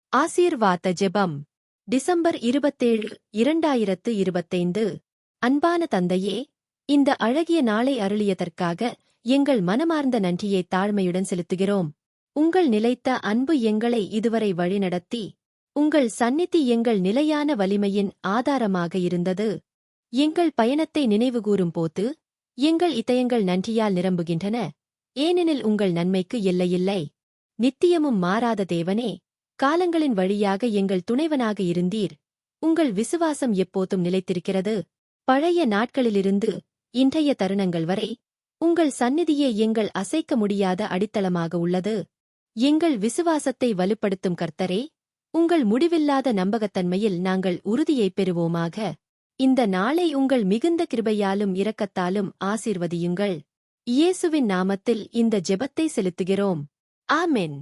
ஆசீர்வாத ஜெபம் டிசம்பர் 27, 2025. அன்பான தந்தையே, இந்த அழகிய நாளை அருளியதற்காக எங்கள் மனமார்ந்த நன்றியை தாழ்மையுடன் செலுத்துகிறோம். உங்கள் நிலைத்த அன்பு எங்களை இதுவரை வழிநடத்தி, உங்கள் சந்நிதி எங்கள் நிலையான வலிமையின் ஆதாரமாக இருந்தது. எங்கள் பயணத்தை நினைவுகூரும் போது எங்கள் இதயங்கள் நன்றியால் நிரம்புகின்றன, ஏனெனில் உங்கள் நன்மைக்கு எல்லையில்லை. நித்தியமும் மாறாத தேவனே, காலங்களின் வழியாக எங்கள் துணைவனாக இருந்தீர். உங்கள் விசுவாசம் எப்போதும் நிலைத்திருக்கிறது. பழைய நாட்களிலிருந்து இன்றைய தருணங்கள் வரை உங்கள் சந்நிதியே எங்கள் அசைக்க முடியாத அடித்தளமாக உள்ளது. எங்கள் விசுவாசத்தை வலுப்படுத்தும் கர்த்தரே, உங்கள் முடிவில்லாத நம்பகத்தன்மையில் நாங்கள் உறுதியைப் பெறுவோமாக. இந்த நாளை உங்கள் மிகுந்த கிருபையாலும் இரக்கத்தாலும் ஆசீர்வதியுங்கள். இயேசுவின் நாமத்தில் இந்த ஜெபத்தை செலுத்துகிறோம். ஆமென்.